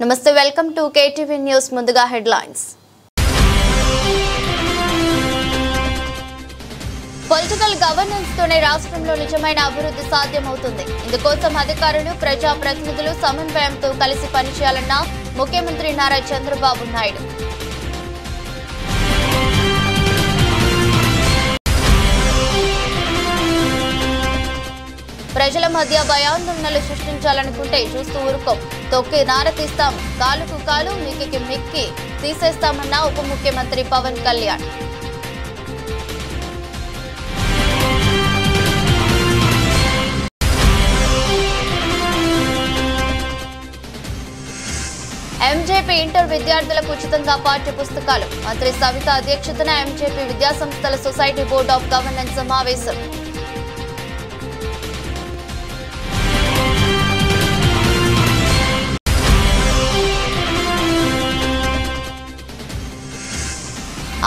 నమస్తే welcome to KTV news ముందుగా headlines political governance తోనే రాష్ట్రంలో నిజమైన అభివృద్ధి సాధ్యమవుతుంది. ఇందుకోసం అధికారులు ప్రజా ప్రతినిధులు సమన్వయంతో కలిసి పనిచేయాలన్న ముఖ్యమంత్రి నారా చంద్రబాబు నాయుడు. ప్రజల మధ్య భయాందోళనలు సృష్టించాలనుకుంటే చూస్తూ ఊరుకోం, తొక్కి నారతీస్తాం, కాలుకు కాలు మిక్కి మిక్కి తీసేస్తామన్న ఉప ముఖ్యమంత్రి పవన్ కళ్యాణ్. ఎంజేపీ ఇంటర్ విద్యార్థులకు ఉచితంగా పాఠ్య పుస్తకాలు. మంత్రి సవిత అధ్యక్షతన ఎంజేపీ విద్యాసంస్థల సొసైటీ బోర్డు ఆఫ్ గవర్నెన్స్ సమావేశం.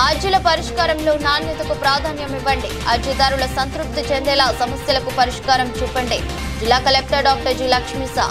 అర్జీల పరిష్కారంలో నాణ్యతకు ప్రాధాన్యం ఇవ్వండి. అర్జీదారుల సంతృప్తి చెందేలా సమస్యలకు పరిష్కారం చూపండి. జిల్లా collector doctor G Lakshmisha.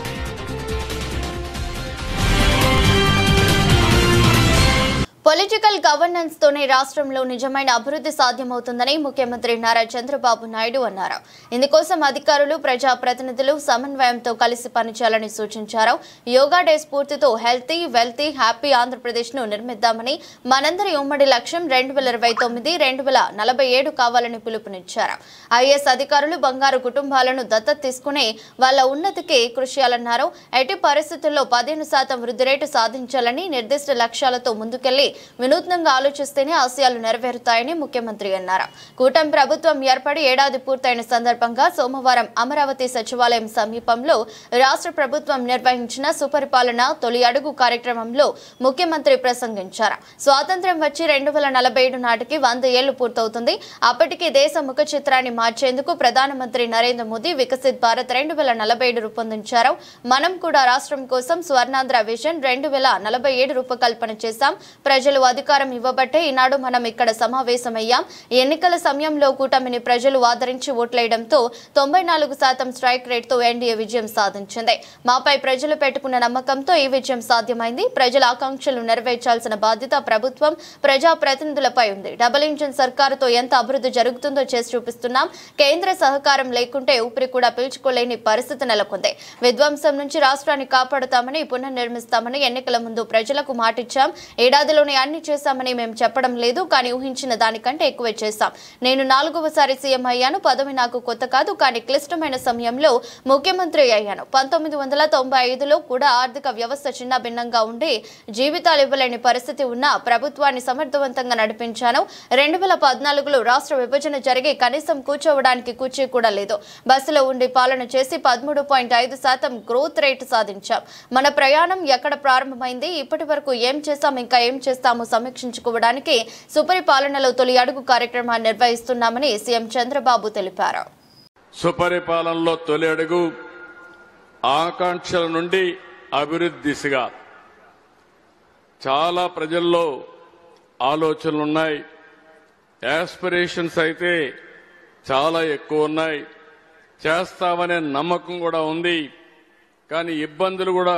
Political governance తోనే రాష్ట్రంలో నిజమైన అభివృద్ధి సాధ్యమవుతుందని ముఖ్యమంత్రి నారా చంద్రబాబు నాయుడు అన్నారు. ఇందుకోసం అధికారులు ప్రజా ప్రతినిధులు సమన్వయంతో కలిసి పనిచేయాలని సూచించారు. యోగా డే స్ఫూర్తితో హెల్తీ వెల్తీ హ్యాపీ ఆంధ్రప్రదేశ్ ను నిర్మిద్దామని, మనందరి ఉమ్మడి లక్ష్యం 2029-2047 కావాలని పిలుపునిచ్చారు. ఐఏఎస్ అధికారులు బంగారు కుటుంబాలను దత్తత తీసుకుని వాళ్ల ఉన్నతికి కృషి చేయాలన్నారు. ఎట్టి పరిస్థితుల్లో 15% వృద్ధి రేటు సాధించాలని, నిర్దిష్ట లక్ష్యాలతో ముందుకెళ్లి వినూత్నంగా ఆలోచిస్తేనే ఆశయాలు నెరవేరుతాయని ముఖ్యమంత్రి అన్నారు. కూటమి ప్రభుత్వం ఏర్పడి ఏడాది పూర్తయిన సందర్భంగా సోమవారం అమరావతి సచివాలయం సమీపంలో రాష్ట్ర ప్రభుత్వం నిర్వహించిన సుపరిపాలన తొలి అడుగు కార్యక్రమంలో ముఖ్యమంత్రి ప్రసంగించారు. స్వాతంత్ర్యం వచ్చి 2047 నాటికి 100 ఏళ్లు పూర్తవుతుంది. అప్పటికి దేశ ముఖ చిత్రాన్ని మార్చేందుకు ప్రధానమంత్రి నరేంద్ర మోదీ వికసిత్ భారత్ 2047 రూపొందించారు. మనం కూడా రాష్ట్రం కోసం స్వర్ణాంధ్ర విజన్ 2047 రూపకల్పన చేశాం. ప్రజలు అధికారం ఇవ్వబట్టే ఈనాడు మనం ఇక్కడ సమావేశమయ్యాం. ఎన్నికల సమయంలో కూటమిని ప్రజలు ఆదరించి ఓట్లేయడంతో 94% స్ట్రైక్ రేట్తో ఎన్డీఏ విజయం సాధించింది. మాపై ప్రజలు పెట్టుకున్న నమ్మకంతో ఈ విజయం సాధ్యమైంది. ప్రజల ఆకాంక్షలు నెరవేర్చాల్సిన బాధ్యత ప్రభుత్వం, ప్రజా ప్రతినిధులపై ఉంది. డబుల్ ఇంజిన్ సర్కారుతో ఎంత అభివృద్ధి జరుగుతుందో చేసి చూపిస్తున్నాం. కేంద్ర సహకారం లేకుంటే ఊపిరి కూడా పీల్చుకోలేని పరిస్థితి నెలకొంది. విధ్వంసం నుంచి రాష్ట్రాన్ని కాపాడుతామని, పునర్నిర్మిస్తామని ఎన్నికల ముందు ప్రజలకు మాటిచ్చాం. ఏడాదిలోనే అన్ని చేశామని మేము చెప్పడం లేదు, కానీ ఊహించిన దానికంటే ఎక్కువే చేశాం. నేను 4వసారి సీఎం అయ్యాను. పదవి నాకు కొత్త కాదు, కానీ క్లిష్టమైన సమయంలో ముఖ్యమంత్రి అయ్యాను. 1995లో కూడా ఆర్థిక వ్యవస్థ చిన్న భిన్నంగా ఉండి జీవితాలు ఇవ్వలేని పరిస్థితి ఉన్న ప్రభుత్వాన్ని సమర్థవంతంగా నడిపించాను. 2014లో రాష్ట్ర విభజన జరిగి కనీసం కూర్చోవడానికి కుర్చీ కూడా లేదు. బస్సులో ఉండి పాలన చేసి 13.5% గ్రోత్ రేట్ సాధించాం. మన ప్రయాణం ఎక్కడ ప్రారంభమైంది, ఇప్పటి వరకు ఏం చేశాం, ఇంకా ఏం చేస్తామో సమీక్షించుకోవడానికి సుపరిపాలనలో తొలి అడుగు కార్యక్రమాన్ని నిర్వహిస్తున్నామని సీఎం చంద్రబాబు తెలిపారు. సుపరిపాలనలో తొలి అడుగు ఆకాంక్షల నుండి అభివృద్ధి దిశగా చాలా ప్రజల్లో ఆలోచనలున్నాయి. యాస్పిరేషన్స్ అయితే చాలా ఎక్కువ ఉన్నాయి. చేస్తామనే నమ్మకం కూడా ఉంది. కానీ ఇబ్బందులు కూడా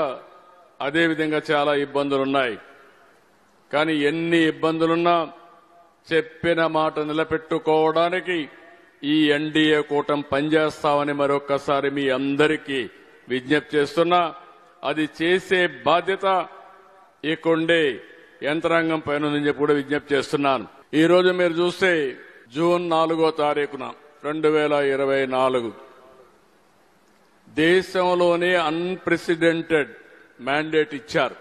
అదే విధంగా చాలా ఇబ్బందులున్నాయి. కానీ ఎన్ని ఇబ్బందులున్నా చెప్పిన మాట నిలబెట్టుకోవడానికి ఈ ఎన్డీఏ కూటమి పనిచేస్తామని మరొక్కసారి మీ అందరికీ విజ్ఞప్తి చేస్తున్నా. అది చేసే బాధ్యత ఇక్కడే యంత్రాంగం పైన ఉందని చెప్పి కూడా విజ్ఞప్తి చేస్తున్నాను. ఈ రోజు మీరు చూస్తే జూన్ 4వ తారీఖున 2024 దేశంలోనే అన్ప్రెసిడెంటెడ్ మ్యాండేట్ ఇచ్చారు.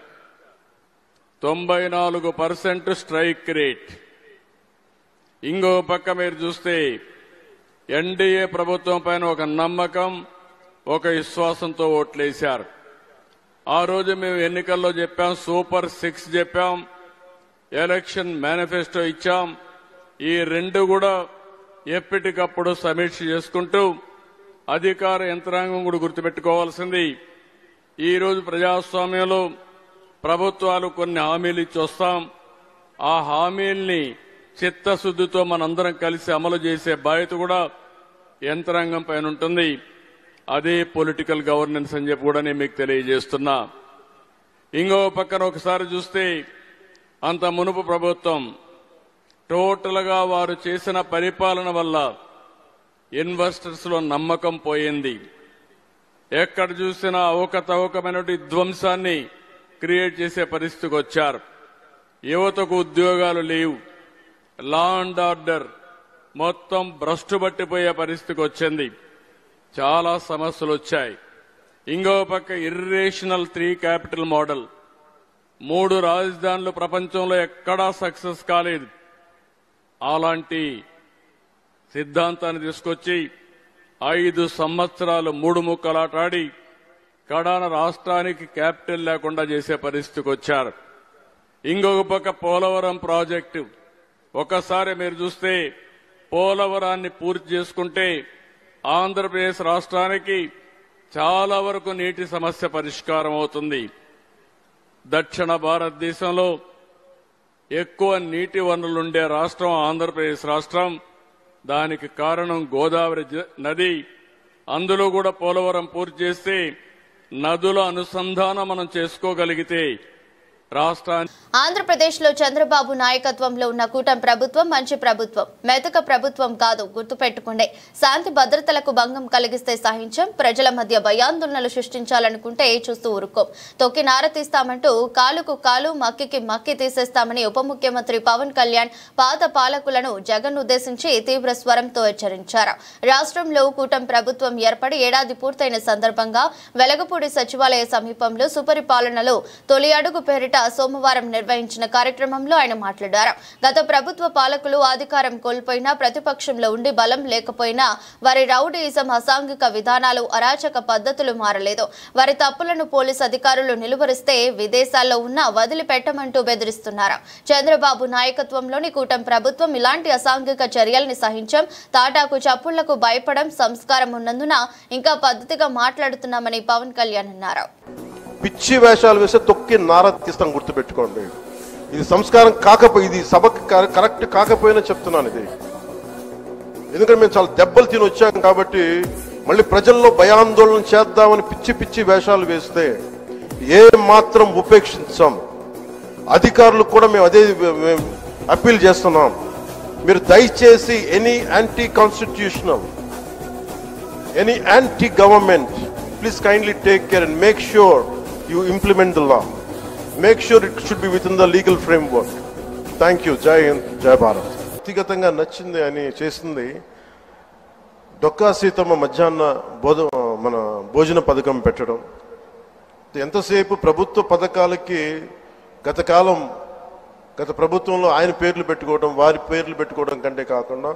94% స్ట్రైక్ రేట్. ఇంకో పక్క మీరు చూస్తే ఎన్డీఏ ప్రభుత్వం పైన ఒక నమ్మకం, ఒక విశ్వాసంతో ఓట్లేశారు. ఆ రోజు మేము ఎన్నికల్లో చెప్పాం, సూపర్ 6 చెప్పాం, ఎలక్షన్ మేనిఫెస్టో ఇచ్చాం. ఈ రెండు కూడా ఎప్పటికప్పుడు సమీక్ష చేసుకుంటూ అధికార యంత్రాంగం కూడా గుర్తుపెట్టుకోవాల్సింది. ఈ రోజు ప్రజాస్వామ్యంలో ప్రభుత్వాలు కొన్ని హామీలు ఇచ్చి వస్తాం. ఆ హామీల్ని చిత్తశుద్ధితో మనందరం కలిసి అమలు చేసే బాధ్యత కూడా యంత్రాంగం పైన ఉంటుంది. అదే పొలిటికల్ గవర్నెన్స్ అని చెప్పి కూడా నేను మీకు తెలియజేస్తున్నా. ఇంకో పక్కన ఒకసారి చూస్తే అంత మునుపు ప్రభుత్వం టోటల్గా వారు చేసిన పరిపాలన వల్ల ఇన్వెస్టర్స్ లో నమ్మకం పోయింది. ఎక్కడ చూసినా అవకతవకమైన విధ్వంసాన్ని క్రియేట్ చేసే పరిస్థితికి వచ్చారు. యువతకు ఉద్యోగాలు లేవు, లా అండ్ ఆర్డర్ మొత్తం భ్రష్టు పట్టిపోయే పరిస్థితికి వచ్చింది. చాలా సమస్యలు వచ్చాయి. ఇంకో పక్క ఇర్రేషనల్ 3 క్యాపిటల్ మోడల్, 3 రాజధానులు ప్రపంచంలో ఎక్కడా సక్సెస్ కాలేదు. అలాంటి సిద్ధాంతాన్ని తీసుకొచ్చి 5 సంవత్సరాలు 3 ముక్కలాటాడి కడాన రాష్ట్రానికి క్యాపిటల్ లేకుండా చేసే పరిస్థితికి వచ్చారు. ఇంకొక పక్క పోలవరం ప్రాజెక్టు, ఒకసారి మీరు చూస్తే పోలవరాన్ని పూర్తి చేసుకుంటే ఆంధ్రప్రదేశ్ రాష్ట్రానికి చాలా వరకు నీటి సమస్య పరిష్కారం అవుతుంది. దక్షిణ భారతదేశంలో ఎక్కువ నీటి వనరులుండే రాష్ట్రం ఆంధ్రప్రదేశ్ రాష్ట్రం. దానికి కారణం గోదావరి నది. అందులో కూడా పోలవరం పూర్తి చేస్తే నదుల అనుసంధానం మనం చేసుకోగలిగితే రాష్ట్రానికి ఆంధ్రప్రదేశ్లో చంద్రబాబు నాయకత్వంలో ఉన్న కూటమి ప్రభుత్వం మంచి ప్రభుత్వం, మెతక ప్రభుత్వం కాదు. గుర్తుపెట్టుకుంటే శాంతి భద్రతలకు భంగం కలిగిస్తే సహించం. ప్రజల మధ్య భయాందోళనలు సృష్టించాలనుకుంటే చూస్తూ ఊరుకోం. తొక్కి నారతీస్తామంటూ కాలుకు కాలు మక్కికి మక్కి తీసేస్తామని ఉప ముఖ్యమంత్రి పవన్ కళ్యాణ్ పాత పాలకులను జగన్ ఉద్దేశించి తీవ్ర స్వరంతో హెచ్చరించారు. రాష్ట్రంలో కూటమి ప్రభుత్వం ఏర్పడి ఏడాది పూర్తయిన సందర్భంగా వెలగపూడి సచివాలయ సమీపంలో సుపరిపాలనలో తొలి అడుగు పేరిట సోమవారం నిర్వహించిన కార్యక్రమంలో ఆయన మాట్లాడారు. గత ప్రభుత్వ పాలకులు అధికారం కోల్పోయినా, ప్రతిపక్షంలో ఉండి బలం లేకపోయినా వారి రౌడీయిజం, అసాంఘిక విధానాలు, అరాచక పద్ధతులు మారలేదు. వారి తప్పులను పోలీసు అధికారులు నిలువరిస్తే విదేశాల్లో ఉన్నా వదిలిపెట్టమంటూ బెదిరిస్తున్నారు. చంద్రబాబు నాయకత్వంలోని కూటమి ప్రభుత్వం ఇలాంటి అసాంఘిక చర్యల్ని సహించం. తాటాకు చప్పుళ్లకు భయపడం సంస్కారం ఉన్నందున ఇంకా పద్ధతిగా మాట్లాడుతున్నామని పవన్ కళ్యాణ్ అన్నారు. పిచ్చి వేషాలు వేస్తే తొక్కి నారతీస్తాం, గుర్తుపెట్టుకోండి. ఇది సంస్కారం కాకపోయి, ఇది సభకు కరెక్ట్ కాకపోయినా చెప్తున్నాను ఇది. ఎందుకంటే మేము చాలా దెబ్బలు తిని వచ్చాం కాబట్టి మళ్ళీ ప్రజల్లో భయాందోళన చేద్దామని పిచ్చి పిచ్చి వేషాలు వేస్తే ఏ మాత్రం ఉపేక్షించాం. అధికారులకు కూడా మేము అదే అప్పీల్ చేస్తున్నాం. మీరు దయచేసి any anti constitutional, any anti government, please kindly take care and make sure you implement the law. Make sure it should be within the legal framework. Thank you. Jai Hind, Jai Bharat. వ్యక్తిగతంగా నచ్చింది అని చేసింది డొక్కా సీతమ్మ మధ్యాహ్న మన భోజన పథకం పెట్టడం. ఎంతసేపు ప్రభుత్వ పథకాలకి గత ప్రభుత్వంలో ఆయన పేర్లు పెట్టుకోవడం, వారి పేర్లు పెట్టుకోవడం కంటే కాకుండా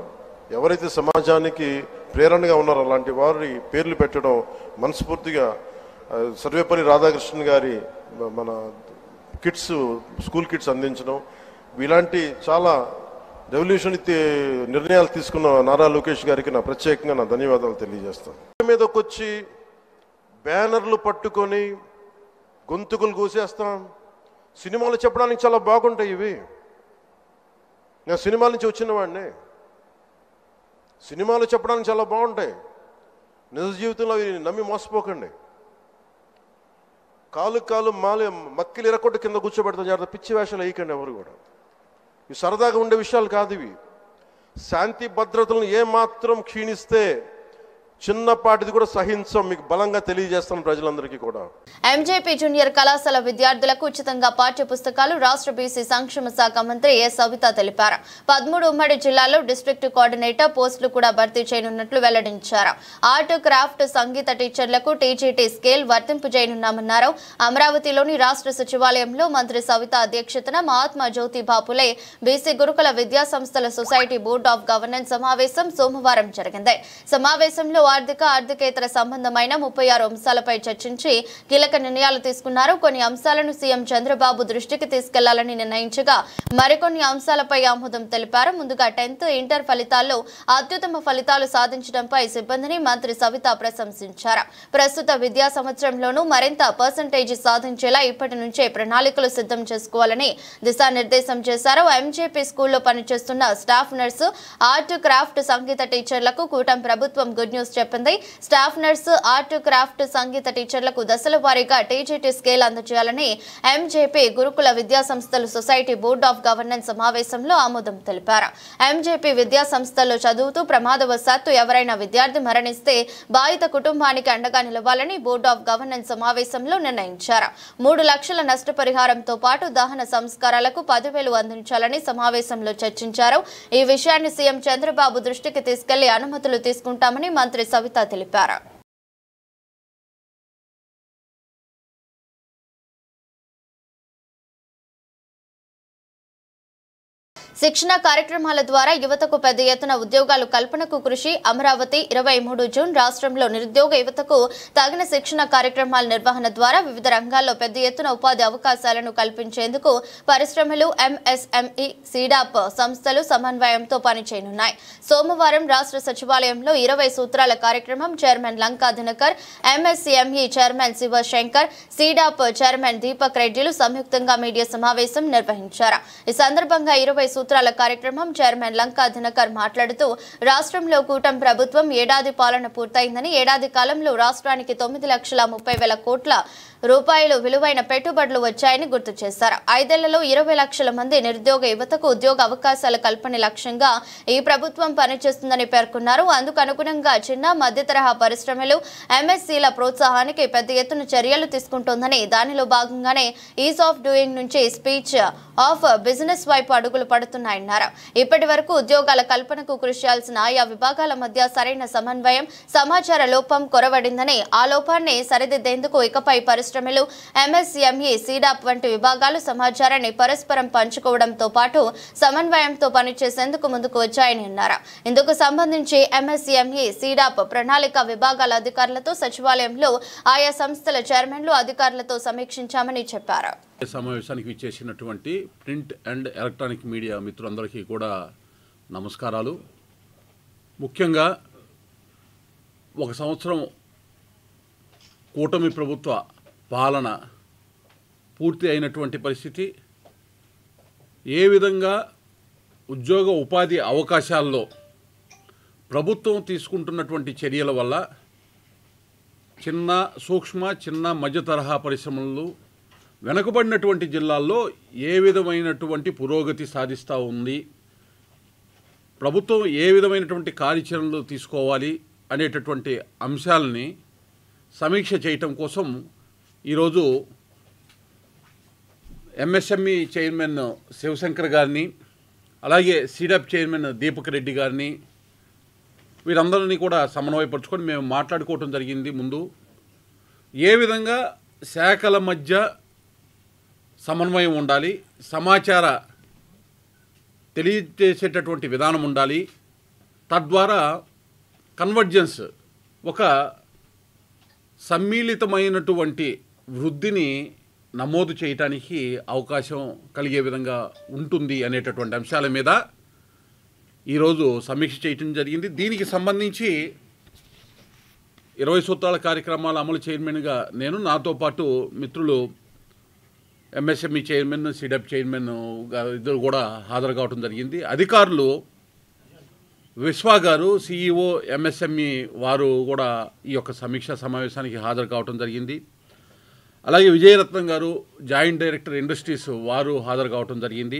ఎవరైతే సమాజానికి ప్రేరణగా ఉన్నారో అలాంటి వారి పేర్లు పెట్టడం మనస్ఫూర్తిగా సర్వేపల్లి రాధాకృష్ణన్ గారి మన కిట్స్, స్కూల్ కిట్స్ అందించడం, ఇలాంటి చాలా రెవల్యూషన్ నిర్ణయాలు తీసుకున్న నారా లోకేష్ గారికి నా ప్రత్యేకంగా నా ధన్యవాదాలు తెలియజేస్తాను. మీదకి వచ్చి బ్యానర్లు పట్టుకొని గొంతుకులు కూసేస్తాం. సినిమాలు చెప్పడానికి చాలా బాగుంటాయి ఇవి. నేను సినిమాల నుంచి వచ్చిన వాడిని. సినిమాలు చెప్పడానికి చాలా బాగుంటాయి. నిజ జీవితంలో అవి నమ్మి మోసపోకండి. కాలు మక్కిలు ఎరకొట్టు కింద కూర్చోబెడతాం. జాగ్రత్త, పిచ్చి వేషాలు వేయకండి ఎవరు కూడా. ఇవి సరదాగా ఉండే విషయాలు కాదు ఇవి. శాంతి భద్రతలను ఏమాత్రం క్షీణిస్తే చిన్నపాటిది కూడా సహించం. మీకు బలంగా తెలియజేస్తాను ప్రజలందరికీ కూడా. ఎంజేపీ జూనియర్ కళాశాల విద్యార్థులకు ఉచితంగా పాఠ్య పుస్తకాలు రాష్ట్ర బీసీ సంక్షేమ శాఖ మంత్రి ఏ సవిత తెలిపారు. 13 ఉమ్మడి జిల్లాల్లో డిస్ట్రిక్ట్ కోఆర్డినేటర్ పోస్టులు కూడా భర్తీ చేయనున్నట్లు వెల్లడించారు. ఆర్ట్, క్రాఫ్ట్, సంగీత టీచర్లకు టీజీటీ స్కేల్ వర్తింపు చేయనున్నామన్నారు. అమరావతిలోని రాష్ట్ర సచివాలయంలో మంత్రి సవిత అధ్యక్షతన మహాత్మా జ్యోతిబా ఫులే బీసీ గురుకుల విద్యా సంస్థల సొసైటీ బోర్డ్ ఆఫ్ గవర్నెన్స్ సమావేశం సోమవారం జరిగింది. సమావేశంలో ఆర్థికేతర సంబంధమైన 36 అంశాలపై చర్చించి కీలక నిర్ణయాలు తీసుకున్నారు. కొన్ని అంశాలను సీఎం చంద్రబాబు దృష్టికి తీసుకెళ్లాలని నిర్ణయించగా మరికొన్ని అంశాలపై ఆమోదం తెలిపారు. ముందుగా 10th ఇంటర్ ఫలితాల్లో అత్యుత్తమ ఫలితాలు సాధించడంపై సిబ్బందిని మంత్రి సవిత ప్రశంసించారు. ప్రస్తుత విద్యా సంవత్సరంలోనూ మరింత పర్సెంటేజ్ సాధించేలా ఇప్పటి నుంచే ప్రణాళికలు సిద్ధం చేసుకోవాలని దిశానిర్దేశం చేశారు. ఎంజేపీ స్కూల్లో పనిచేస్తున్న స్టాఫ్ నర్సు, ఆర్ట్, క్రాఫ్ట్, సంగీత టీచర్లకు కూటమి ప్రభుత్వం గుడ్ న్యూస్ చెప్పింది. స్టాఫ్ నర్సు, ఆర్ట్, క్రాఫ్ట్, సంగీత టీచర్లకు దశల వారీగా టీజీటీ స్కేల్ అందజేయాలని ఎంజేపీ గురుకుల విద్యా సంస్థలు సొసైటీ బోర్డ్ ఆఫ్ గవర్నెన్స్ సమావేశంలో ఆమోదం తెలిపారు. ఎంజేపీ విద్యా సంస్థల్లో చదువుతూ ప్రమాదవశాత్తు ఎవరైనా విద్యార్థి మరణిస్తే బాధిత కుటుంబానికి అండగా నిలవాలని బోర్డ్ ఆఫ్ గవర్నెన్స్ సమావేశంలో నిర్ణయించారు. 3 లక్షల నష్టపరిహారంతో పాటు దహన సంస్కారాలకు 10,000 అందించాలని సమావేశంలో చర్చించారు. ఈ విషయాన్ని సీఎం చంద్రబాబు దృష్టికి తీసుకెళ్లి అనుమతులు తీసుకుంటామని మంత్రి సవిత తెలిపారు. శిక్షణ కార్యక్రమాల ద్వారా యువతకు పెద్ద ఎత్తున ఉద్యోగాలు కల్పనకు కృషి. అమరావతి 23 జూన్ రాష్ట్రంలో నిరుద్యోగ యువతకు తగిన శిక్షణ కార్యక్రమాల నిర్వహణ ద్వారా వివిధ రంగాల్లో పెద్ద ఎత్తున ఉపాధి అవకాశాలను కల్పించేందుకు పరిశ్రమలు, ఎంఎస్ఎంఈ, సీడాప్ సంస్థలు సమన్వయంతో పనిచేయనున్నాయి. సోమవారం రాష్ట్ర సచివాలయంలో 20 సూత్రాల కార్యక్రమం chairman Lanka Dinakar, MSME chairman Sivasankar, SEEDAP chairman Deepak రెడ్డిలు సంయుక్తంగా మీడియా సమావేశం నిర్వహించారు. ఈ సందర్భంగా 20 సూత్రాల కార్యక్రమం చైర్మన్ లంకా దినకర్ మాట్లాడుతూ రాష్ట్రంలో కూటమి ప్రభుత్వం ఏడాది పాలన పూర్తయిందని, ఏడాది కాలంలో రాష్ట్రానికి 9,30,000 కోట్ల రూపాయలు విలువైన పెట్టుబడులు వచ్చాయని గుర్తు చేశారు. 5 ఏళ్లలో 20 లక్షల మంది నిరుద్యోగ యువతకు ఉద్యోగ అవకాశాల కల్పన లక్ష్యంగా ఈ ప్రభుత్వం పనిచేస్తుందని పేర్కొన్నారు. అందుకు అనుగుణంగా చిన్న మధ్య తరహా పరిశ్రమలు, ఎంఎస్సీల ప్రోత్సాహానికి పెద్ద ఎత్తున చర్యలు తీసుకుంటోందని, దానిలో భాగంగానే ఈజ్ ఆఫ్ డూయింగ్ నుంచి స్పీచ్ ఆఫ్ బిజినెస్ వైపు అడుగులు పడుతున్నాయన్నారు. ఇప్పటి వరకు ఉద్యోగాల కల్పనకు కృషి చేయాల్సిన ఆయా విభాగాల మధ్య సరైన సమన్వయం, సమాచార లోపం కొరవడిందని, ఆ లోపాన్ని సరిదిద్దేందుకు ఇకపై పరిశ్రమలు, ఎంఎస్ఎంఈ, సీడాప్ వంటి విభాగాలు సమాచారాన్ని పరస్పరం పంచుకోవడంతో పాటు సమన్వయంతో పనిచేసేందుకు ముందుకు వచ్చాయని అన్నారు. ఇందుకు సంబంధించి ఎంఎస్ఎంఈ, సీడాప్ ప్రణాళిక విభాగాల అధికారులతో సచివాలయంలో ఆయా సంస్థల చైర్మన్లు, అధికారులతో సమీక్షించామని చెప్పారు. సమావేశానికి విచ్చేసినటువంటి ప్రింట్ అండ్ ఎలక్ట్రానిక్ మీడియా మిత్రులందరికీ కూడా నమస్కారాలు. ముఖ్యంగా 1 సంవత్సరం కూటమి ప్రభుత్వ పాలన పూర్తి అయినటువంటి పరిస్థితి, ఏ విధంగా ఉద్యోగ ఉపాధి అవకాశాల్లో ప్రభుత్వం తీసుకుంటున్నటువంటి చర్యల వల్ల చిన్న మధ్య తరహా పరిశ్రమలు వెనుకబడినటువంటి జిల్లాల్లో ఏ విధమైనటువంటి పురోగతి సాధిస్తూ ఉంది, ప్రభుత్వం ఏ విధమైనటువంటి కార్యాచరణలు తీసుకోవాలి అనేటటువంటి అంశాలని సమీక్ష చేయటం కోసం ఈరోజు ఎంఎస్ఎంఈ చైర్మన్ శివశంకర్ గారిని, అలాగే సీడాప్ చైర్మన్ దీపక్ రెడ్డి గారిని, వీరందరినీ కూడా సమన్వయపరుచుకొని మేము మాట్లాడుకోవటం జరిగింది. ముందు ఏ విధంగా శాఖల మధ్య సమన్వయం ఉండాలి, సమాచార తెలియజేసేటటువంటి విధానం ఉండాలి, తద్వారా కన్వర్జెన్స్ ఒక సమ్మిళితమైనటువంటి వృద్ధిని నమోదు చేయడానికి అవకాశం కలిగే విధంగా ఉంటుంది అనేటటువంటి అంశాల మీద ఈరోజు సమీక్ష చేయటం జరిగింది. దీనికి సంబంధించి 20 సూత్రాల కార్యక్రమాల అమలు చైర్మన్గా నేను, నాతో పాటు మిత్రులు ఎంఎస్ఎంఈ చైర్మన్, సీడప్ చైర్మన్ ఇద్దరు కూడా హాజరు కావడం జరిగింది. అధికారులు విశ్వా గారు, సిఇఓ ఎంఎస్ఎంఈ వారు కూడా ఈ యొక్క సమీక్షా సమావేశానికి హాజరు కావడం జరిగింది. అలాగే విజయరత్నం గారు, జాయింట్ డైరెక్టర్ ఇండస్ట్రీస్ వారు హాజరు కావడం జరిగింది.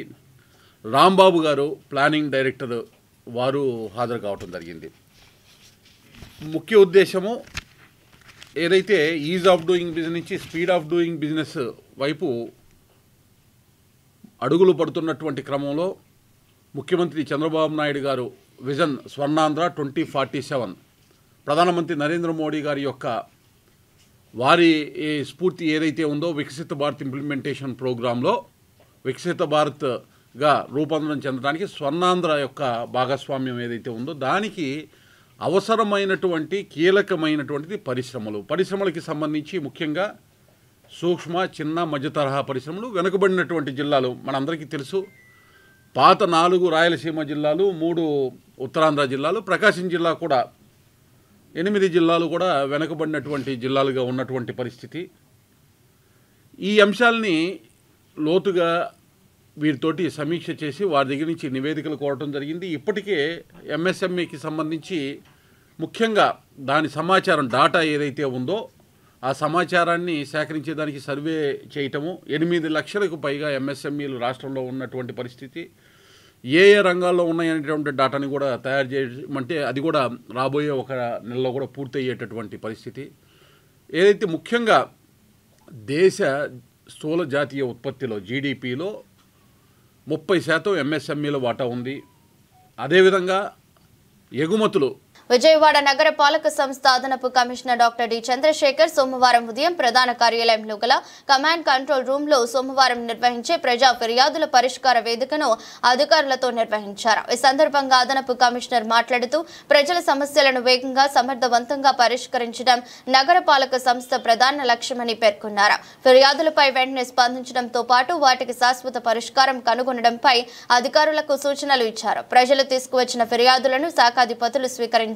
రాంబాబు గారు, ప్లానింగ్ డైరెక్టర్ వారు హాజరు కావడం జరిగింది. ముఖ్య ఉద్దేశము ఏదైతే ఈజ్ ఆఫ్ డూయింగ్ బిజినెస్ నుంచి స్పీడ్ ఆఫ్ డూయింగ్ బిజినెస్ వైపు అడుగులు పడుతున్నటువంటి క్రమంలో ముఖ్యమంత్రి చంద్రబాబు నాయుడు గారు విజన్ స్వర్ణాంధ్ర 2047 ప్రధానమంత్రి నరేంద్ర మోడీ గారి యొక్క వారి స్ఫూర్తి ఏదైతే ఉందో వికసిత భారత్ ఇంప్లిమెంటేషన్ ప్రోగ్రాంలో వికసిత భారత్గా రూపాంతరం చెందడానికి స్వర్ణాంధ్ర యొక్క భాగస్వామ్యం ఏదైతే ఉందో దానికి అవసరమైనటువంటి కీలకమైనటువంటిది పరిశ్రమలకి సంబంధించి ముఖ్యంగా సూక్ష్మ, చిన్న, మధ్య తరహా పరిశ్రమలు వెనుకబడినటువంటి జిల్లాలు మనందరికీ తెలుసు. పాత 4 రాయలసీమ జిల్లాలు, 3 ఉత్తరాంధ్ర జిల్లాలు, ప్రకాశం జిల్లా కూడా 8 జిల్లాలు కూడా వెనుకబడినటువంటి జిల్లాలుగా ఉన్నటువంటి పరిస్థితి. ఈ అంశాలని లోతుగా వీరితోటి సమీక్ష చేసి వారి దగ్గర నుంచి నివేదికలు కోరటం జరిగింది. ఇప్పటికే ఎంఎస్ఎంఈకి సంబంధించి ముఖ్యంగా దాని సమాచారం డాటా ఏదైతే ఉందో ఆ సమాచారాన్ని సేకరించేదానికి సర్వే చేయటము 8 లక్షలకు పైగా ఎంఎస్ఎంఈలు రాష్ట్రంలో ఉన్నటువంటి పరిస్థితి, ఏ రంగాల్లో ఉన్నాయనేటువంటి డాటాని కూడా తయారు చేయమంటే అది కూడా రాబోయే ఒక నెలలో కూడా పూర్తయ్యేటటువంటి పరిస్థితి. ఏదైతే ముఖ్యంగా దేశ స్థూల జాతీయ ఉత్పత్తిలో జీడిపిలో 30% ఎంఎస్ఎంఈల వాటా ఉంది. అదేవిధంగా ఎగుమతులు విజయవాడ నగర పాలక సంస్థ అదనపు కమిషనర్ డాక్టర్ డి చంద్రశేఖర్ సోమవారం ఉదయం ప్రధాన కార్యాలయంలో గల కమాండ్ కంట్రోల్ రూమ్ లో సోమవారం నిర్వహించే ప్రజా ఫిర్యాదుల పరిష్కార వేదికను అధికారులతో నిర్వహించారు. ఈ సందర్భంగా అదనపు కమిషనర్ మాట్లాడుతూ ప్రజల సమస్యలను వేగంగా సమర్థవంతంగా పరిష్కరించడం నగర పాలక సంస్థ ప్రధాన లక్ష్యమని పేర్కొన్నారు. ఫిర్యాదులపై వెంటనే స్పందించడంతో పాటు వాటికి శాశ్వత పరిష్కారం కనుగొనడంపై అధికారులకు సూచనలు ఇచ్చారు. ప్రజలు తీసుకువచ్చిన ఫిర్యాదులను శాఖాధిపతులు స్వీకరించారు.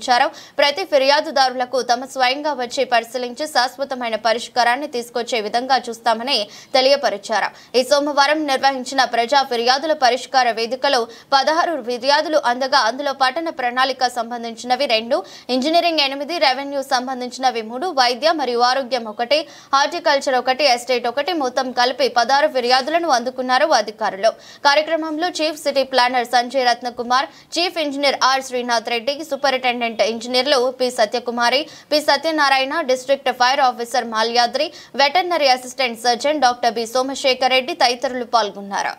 ప్రతి ఫిర్యాదుదారులకు తమ స్వయంగా వచ్చి పరిశీలించి శాశ్వతమైన పరిష్కారాన్ని తీసుకొచ్చే విధంగా చూస్తామని తెలియపరిచారు. ఈ సోమవారం నిర్వహించిన ప్రజా ఫిర్యాదుల పరిష్కార వేదికలో 16 ఫిర్యాదులు అందగా అందులో పట్టణ ప్రణాళిక సంబంధించినవి 2, ఇంజనీరింగ్ 8, రెవెన్యూ సంబంధించినవి 3, వైద్య మరియు ఆరోగ్యం 1, హార్టికల్చర్ 1, ఎస్టేట్ 1 మొత్తం కలిపి 16 ఫిర్యాదులను అందుకున్నారు అధికారులు. కార్యక్రమంలో chief city planner Sanjay Ratnakumar, chief engineer R Srinath Reddy, superintendent ఇంజనీర్లు P Satyakumari, P Satyanarayana, district fire officer Malyadri, veterinary assistant surgeon doctor B Somasekhar Reddy తదితరులు పాల్గొన్నారు.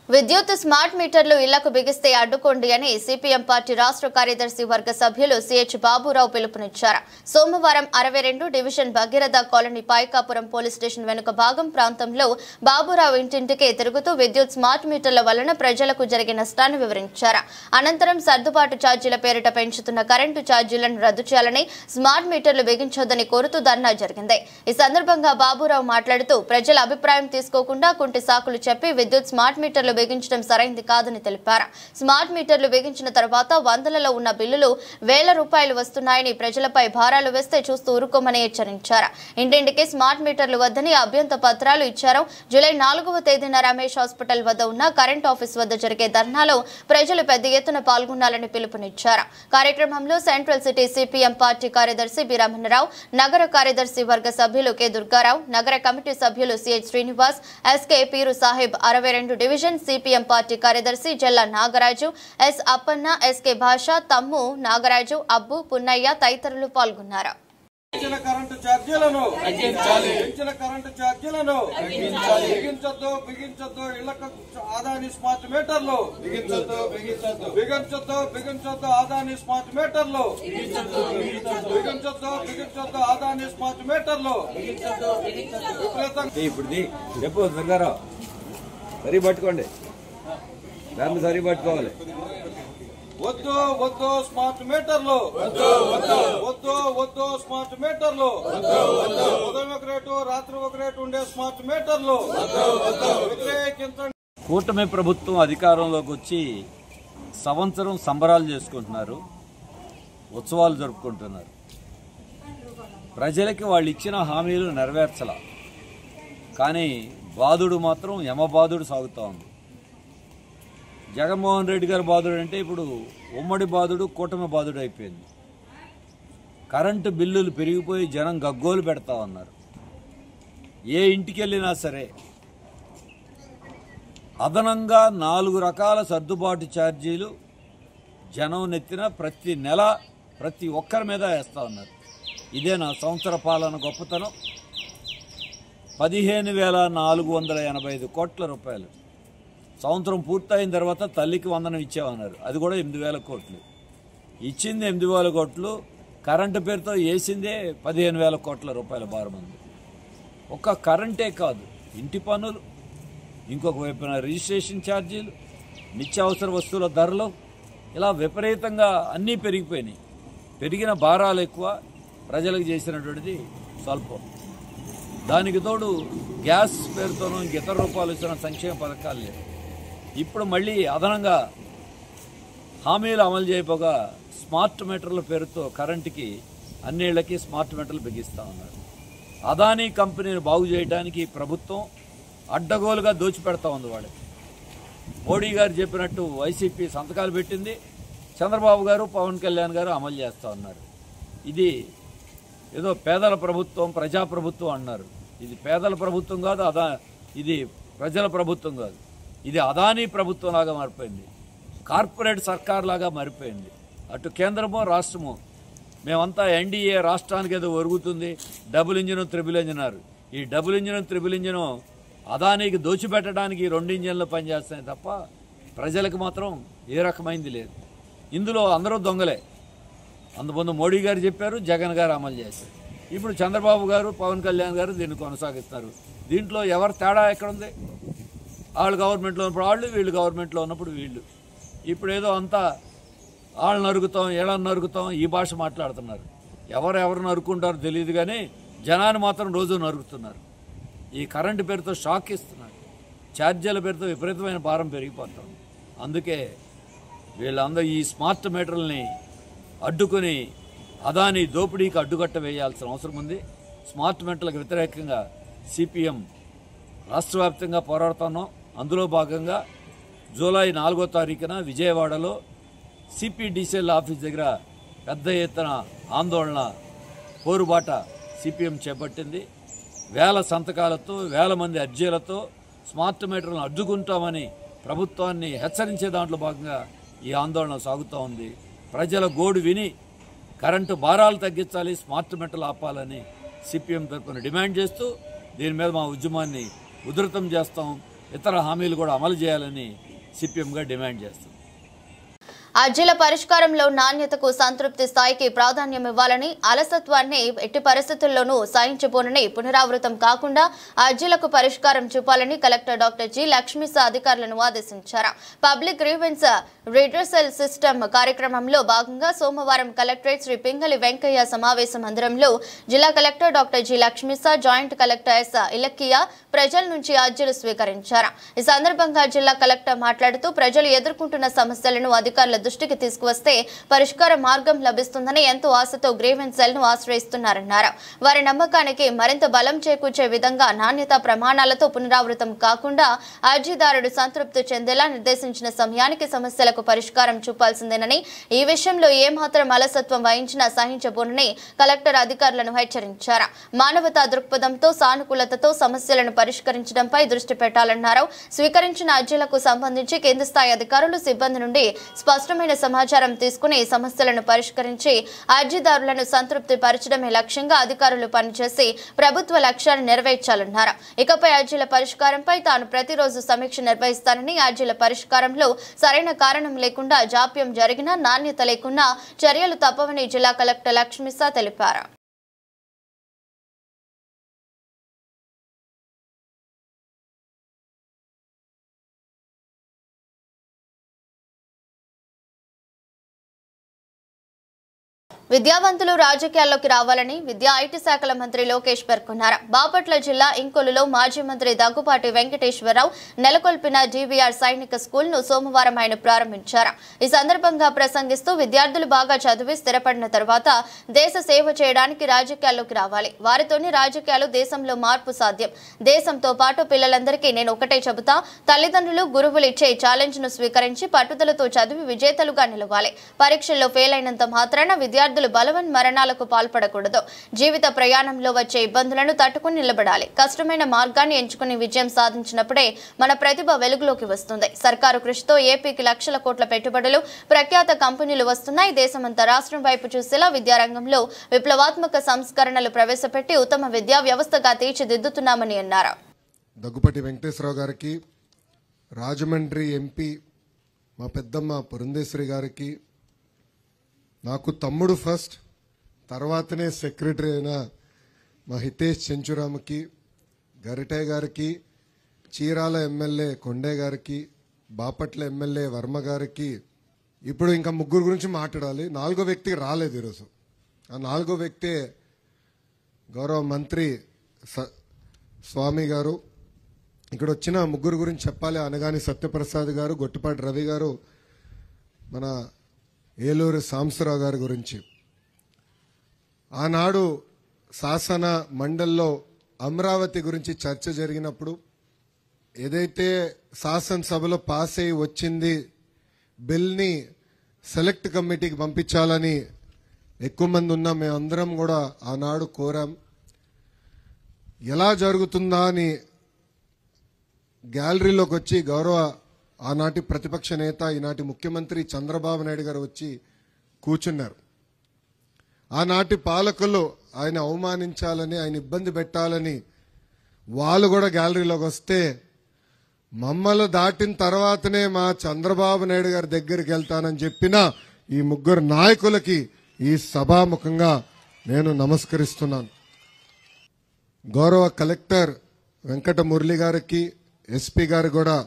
విద్యుత్ స్మార్ట్ మీటర్లు ఇళ్లకు బిగిస్తే అడ్డుకోండి అని సిపిఎం పార్టీ రాష్ట్ర కార్యదర్శి వర్గ సభ్యులు సిహెచ్ బాబురావు పిలుపునిచ్చారు. సోమవారం 62 division Bhagiratha colony Payakapuram police station వెనుక భాగం ప్రాంతంలో బాబురావు ఇంటింటికి తిరుగుతూ విద్యుత్ స్మార్ట్ మీటర్ల వలన ప్రజలకు జరిగే నష్టాన్ని వివరించారు. అనంతరం సర్దుబాటు ఛార్జీల పేరిట పెంచుతున్న కరెంటు ఛార్జీలను రద్దు చేయాలని, స్మార్ట్ మీటర్లు బిగించొద్దని కోరుతూ ధర్నా జరిగింది. ఈ సందర్భంగా బాబురావు మాట్లాడుతూ ప్రజల అభిప్రాయం తీసుకోకుండా కుంటి సాకులు చెప్పి విద్యుత్ స్మార్ట్ మీటర్లు బిగించడం సరైంది కాదని తెలిపారు. స్మార్ట్ మీటర్లు బిగించిన తర్వాత వందలలో ఉన్న బిల్లులు వేల రూపాయలు వస్తున్నాయని, ప్రజలపై భారాలు వేస్తే చూస్తూ ఊరుకోమని హెచ్చరించారు. ఇంటింటికి స్మార్ట్ మీటర్లు వద్దని అభ్యంతర పత్రాలు ఇచ్చారు. జూలై 4వ తేదీన రమేష్ హాస్పిటల్ వద్ద ఉన్న కరెంట్ ఆఫీస్ వద్ద జరిగే ధర్నాలో ప్రజలు పెద్ద ఎత్తున పాల్గొనాలని పిలుపునిచ్చారు. కార్యక్రమంలో సెంట్రల్ సిటీ సిపిఎం పార్టీ కార్యదర్శి బి రమణరావు, నగర కార్యదర్శి వర్గ సభ్యులు కె దుర్గారావు, నగర కమిటీ సభ్యులు CH Srinivas, SK Peeru Saheb, 62 division CPM party కార్యదర్శి జల్లా నాగరాజు, ఎస్ అప్పన్న, ఎస్కే భాష, తమ్ము నాగరాజు, అబ్బు, పున్నయ్య తదితరులు పాల్గొన్నారు. కరెంటు ఛార్జీలను పెంచిన కరెంటు ఛార్జీలను బిగించొద్దు ఇళ్లకు ఆదాని స్మార్ట్ మీటర్లు బిగించొద్దు ఆదాని స్మార్ట్ మీటర్లు బిగించొద్దు ఆదాని స్మార్ట్ మీటర్లు ఇప్పుడు చెప్పు దుర్గారావు సరి పట్టుకోండి, దాన్ని సరి పట్టుకోవాలి. వద్దు స్మార్ట్ మీటర్లు వద్దు స్మార్ట్ మీటర్లు ఉదయం ఒక రేటు రాత్రి ఒక రేటు ఉండే స్మార్ట్ మీటర్లు వ్యతిరేకించండి. కూటమి ప్రభుత్వం అధికారంలోకి వచ్చి సంవత్సరం సంబరాలు చేసుకుంటున్నారు, ఉత్సవాలు జరుపుకుంటున్నారు. ప్రజలకి వాళ్ళు ఇచ్చిన హామీలు నెరవేర్చాల, కానీ బాధుడు మాత్రం యమబాధుడు సాగుతూ ఉంది. జగన్మోహన్ రెడ్డి గారి బాధుడు అంటే ఇప్పుడు ఉమ్మడి బాధుడు కూటమి బాధుడు అయిపోయింది. కరెంటు బిల్లులు పెరిగిపోయి జనం గగ్గోలు పెడతా ఉన్నారు. ఏ ఇంటికి వెళ్ళినా సరే అదనంగా 4 రకాల సర్దుబాటు ఛార్జీలు జనం నెత్తిన ప్రతి నెల ప్రతి ఒక్కరి మీద వేస్తూ ఉన్నారు. ఇదే నా సంవత్సర పాలన గొప్పతనం. 15,485 కోట్ల రూపాయలు సంవత్సరం పూర్తయిన తర్వాత తల్లికి వందనం ఇచ్చామన్నారు, అది కూడా 8,000 కోట్లు ఇచ్చింది. 8,000 కోట్లు కరెంటు పేరుతో వేసిందే 15,000 కోట్ల రూపాయల భారం ఉంది. ఒక్క కరెంటే కాదు, ఇంటి పన్నులు, ఇంకొక వైపున రిజిస్ట్రేషన్ ఛార్జీలు, నిత్యావసర వస్తువుల ధరలు, ఇలా విపరీతంగా అన్నీ పెరిగిపోయినాయి. పెరిగిన భారాలు ఎక్కువ, ప్రజలకు చేసినటువంటిది స్వల్పం. దానికి తోడు గ్యాస్ పేరుతోనూ ఇతర రూపాయలు ఇస్తున్న సంక్షేమ పథకాలు లేవు. ఇప్పుడు మళ్ళీ అదనంగా హామీలు అమలు చేయబోగా స్మార్ట్ మీటర్ల పేరుతో కరెంటుకి అన్నిళ్ళకి స్మార్ట్ మీటర్లు బిగిస్తూ ఉన్నారు. అదానీ కంపెనీని బాగు చేయడానికి ప్రభుత్వం అడ్డగోలుగా దోచిపెడతా ఉంది. వాళ్ళకి మోడీ గారు చెప్పినట్టు వైసీపీ సంతకాలు పెట్టింది, చంద్రబాబు గారు పవన్ కళ్యాణ్ గారు అమలు చేస్తూ ఉన్నారు. ఇది ఏదో పేదల ప్రభుత్వం, ప్రజాప్రభుత్వం అన్నారు. ఇది పేదల ప్రభుత్వం కాదు, ఇది ప్రజల ప్రభుత్వం కాదు, ఇది అదానీ ప్రభుత్వం లాగా మారిపోయింది, కార్పొరేట్ సర్కార్ లాగా మారిపోయింది. అటు కేంద్రమో రాష్ట్రమో మేమంతా ఎన్డీఏ రాష్ట్రానికి ఏదో ఒరుగుతుంది, డబుల్ ఇంజిన్ త్రిబుల్ ఇంజిన్ అన్నారు. ఈ డబుల్ ఇంజిన్ త్రిబుల్ ఇంజిన్ అదానికి దోచిపెట్టడానికి 2 ఇంజిన్లు పనిచేస్తాయి తప్ప ప్రజలకు మాత్రం ఏ రకమైంది లేదు. ఇందులో అందరూ దొంగలే. అందుముందు మోడీ గారు చెప్పారు, జగన్ గారు అమలు చేశారు. ఇప్పుడు చంద్రబాబు గారు, పవన్ కళ్యాణ్ గారు దీన్ని కొనసాగిస్తారు. దీంట్లో ఎవరు తేడా ఎక్కడుంది? వాళ్ళు గవర్నమెంట్లో ఉన్నప్పుడు వాళ్ళు, వీళ్ళు గవర్నమెంట్లో ఉన్నప్పుడు వీళ్ళు. ఇప్పుడు ఏదో అంతా వాళ్ళు నరుకుతాం, ఏళ్ళని నరుకుతాం ఈ భాష మాట్లాడుతున్నారు. ఎవరు నరుకుంటారో తెలియదు కానీ జనాన్ని మాత్రం రోజు నరుకుతున్నారు. ఈ కరెంటు పేరుతో షాక్ ఇస్తున్నారు, ఛార్జీల పేరుతో విపరీతమైన భారం పెరిగిపోతుంది. అందుకే వీళ్ళందరూ ఈ స్మార్ట్ మీటర్లని అడ్డుకొని అదానీ దోపిడీకి అడ్డుకట్ట వేయాల్సిన అవసరం ఉంది. స్మార్ట్ మీటర్లకు వ్యతిరేకంగా సిపిఎం రాష్ట్ర వ్యాప్తంగా పోరాడుతున్నాం. అందులో భాగంగా జూలై 4వ తారీఖున విజయవాడలో సిపిడిసిఎల్ ఆఫీస్ దగ్గర పెద్ద ఎత్తున ఆందోళన, పోరుబాట సిపిఎం చేపట్టింది. వేల సంతకాలతో, వేల మంది అర్జీలతో స్మార్ట్ మీటర్లను అడ్డుకుంటామని ప్రభుత్వాన్ని హెచ్చరించే దాంట్లో భాగంగా ఈ ఆందోళన సాగుతూ ఉంది. ప్రజల గోడు విని కరెంటు భారాలు తగ్గించాలి, స్మార్ట్ మీటర్లు ఆపాలని సిపిఎం తరఫున డిమాండ్ చేస్తూ దీని మీద మా ఉద్యమాన్ని ఉధృతం చేస్తాం. ఇతర హామీలు కూడా అమలు చేయాలని సిపిఎంగా డిమాండ్ చేస్తాం. అర్జీల పరిష్కారంలో నాణ్యతకు సంతృప్తి స్థాయికి ప్రాధాన్యం ఇవ్వాలని, అలసత్వాన్ని ఎట్టి పరిస్థితుల్లోనూ సహించబోనని, పునరావృతం కాకుండా అర్జీలకు పరిష్కారం చూపాలని కలెక్టర్ డాక్టర్ జి లక్ష్మీస అధికారులను ఆదేశించారు. పబ్లిక్ గ్రీవెన్స్ రిడ్రెసల్ సిస్టమ్ కార్యక్రమంలో భాగంగా సోమవారం కలెక్టరేట్ శ్రీ పింగళి వెంకయ్య సమావేశ మందిరంలో జిల్లా collector doctor G Lakshmisha, joint collector S Ilakkiya ప్రజల నుంచి అర్జీలు స్వీకరించారు. ఈ సందర్భంగా జిల్లా కలెక్టర్ మాట్లాడుతూ ప్రజలు ఎదుర్కొంటున్న సమస్యలను అధికారుల దృష్టికి తీసుకువస్తే పరిష్కార మార్గం లభిస్తుందని ఎంతో ఆశతో గ్రీవెన్స్ సెల్ ను ఆశ్రయిస్తున్నారన్నారు. వారి నమ్మకానికి మరింత బలం చేకూర్చే విధంగా నాణ్యత ప్రమాణాలతో పునరావృతం కాకుండా అర్జీదారుడు సంతృప్తి చెందేలా నిర్దేశించిన సమయానికి సమస్యలకు పరిష్కారం చూపాల్సిందేనని, ఈ విషయంలో ఏమాత్రం అలసత్వం వహించినా సహించబోనని కలెక్టర్ అధికారులను హెచ్చరించారు. మానవతా దృక్పథంతో, సానుకూలతతో సమస్యలను పరిష్కరించడంపై దృష్టి పెట్టాలన్నారు. స్వీకరించిన అర్జీలకు సంబంధించి కేంద్ర స్థాయి అధికారులు, సిబ్బంది నుండి స్పష్టమైన సమాచారం తీసుకుని సమస్యలను పరిష్కరించి అర్జీదారులను సంతృప్తి పరచడమే లక్ష్యంగా అధికారులు పనిచేసి ప్రభుత్వ లక్ష్యాన్ని నెరవేర్చాలన్నారు. ఇకపై అర్జీల పరిష్కారంపై తాను ప్రతిరోజు సమీక్ష నిర్వహిస్తానని, అర్జీల పరిష్కారంలో సరైన కారణం లేకుండా జాప్యం జరిగినా, నాణ్యత లేకున్నా చర్యలు తప్పవని జిల్లా కలెక్టర్ లక్ష్మీస తెలిపారు. విద్యావంతులు రాజకీయాల్లోకి రావాలని విద్యా ఐటీ శాఖల మంత్రి లోకేష్ పేర్కొన్నారు. బాపట్ల జిల్లా ఇంకొల్లులో మాజీ మంత్రి దగ్గుపాటి వెంకటేశ్వరరావు నెలకొల్పిన డివిఆర్ సైనిక స్కూల్ ను సోమవారం ఆయన ప్రారంభించారు. ఈ సందర్భంగా ప్రసంగిస్తూ విద్యార్థులు బాగా చదివి స్థిరపడిన తర్వాత దేశ సేవ చేయడానికి రాజకీయాల్లోకి రావాలి. వారితోనే రాజకీయాలు, దేశంలో మార్పు సాధ్యం. దేశంతో పాటు పిల్లలందరికీ నేను ఒకటే చెబుతా, తల్లిదండ్రులు, గురువులు ఇచ్చే ఛాలెంజ్ ను స్వీకరించి పట్టుదలతో చదివి విజేతలుగా నిలవాలి. పరీక్షల్లో ఫెయిల్ అయినంత మాత్రాన విద్యార్థులు బలవన్ మరణాలకు పాల్పడకూడదు. జీవిత ప్రయాణంలో వచ్చే ఇబ్బందులను తట్టుకుని నిలబడాలి. కష్టమైన మార్గాన్ని ఎంచుకుని విజయం సాధించినప్పుడే మన ప్రతిభ వెలుగులోకి వస్తుంది. సర్కారు కృషితో ఏపీకి లక్షల కోట్ల పెట్టుబడులు, ప్రఖ్యాత కంపెనీలు వస్తున్నాయి. దేశమంతా రాష్ట్రం వైపు చూసేలా విద్యారంగంలో విప్లవాత్మక సంస్కరణలు ప్రవేశపెట్టి ఉత్తమ విద్యా వ్యవస్థగా తీర్చిదిద్దుతున్నామని అన్నారు. దగ్గుపాటి వెంకటేశ్వరరావు గారికి, రాజమండ్రి ఎంపీ మా పెద్దమ్మ పురంధేశ్వరి గారికి, నాకు తమ్ముడు ఫస్ట్, తర్వాతనే సెక్రటరీ అయిన మా హితేష్ చెంచురామ్కి, గరిటయ్య గారికి, చీరాల ఎమ్మెల్యే కొండే గారికి, బాపట్ల ఎమ్మెల్యే వర్మ గారికి, ఇప్పుడు ఇంకా ముగ్గురు గురించి మాట్లాడాలి. 4వ వ్యక్తికి రాలేదు ఈరోజు. ఆ 4వ వ్యక్తే గౌరవ మంత్రి స్వామి గారు. ఇక్కడ వచ్చిన ముగ్గురు గురించి చెప్పాలి. అనగాని సత్యప్రసాద్ గారు, గొట్టిపాటి రవి గారు, మన ఏలూరు సాంబశివరావు గారి గురించి. ఆనాడు శాసన మండలిలో అమరావతి గురించి చర్చ జరిగినప్పుడు ఏదైతే శాసనసభలో పాస్ అయి వచ్చింది బిల్ని సెలెక్ట్ కమిటీకి పంపించాలని ఎక్కువ మంది ఉన్న మేమందరం కూడా ఆనాడు కోరాం. ఎలా జరుగుతుందా అని గ్యాలరీలోకి వచ్చి గౌరవ ఆనాటి ప్రతిపక్ష నేత ఈనాటి ముఖ్యమంత్రి చంద్రబాబు నాయుడు గారు వచ్చి కూర్చున్నారు. ఆనాటి పాలకులు ఆయన అవమానించాలని, ఆయన ఇబ్బంది పెట్టాలని వాళ్ళు కూడా గ్యాలరీలోకి వస్తే మమ్మల్ని దాటిన తర్వాతనే మా చంద్రబాబు నాయుడు గారి దగ్గరికి వెళ్తానని చెప్పిన ఈ ముగ్గురు నాయకులకి ఈ సభాముఖంగా నేను నమస్కరిస్తున్నాను. గౌరవ కలెక్టర్ వెంకట మురళి గారికి, ఎస్పీ గారు కూడా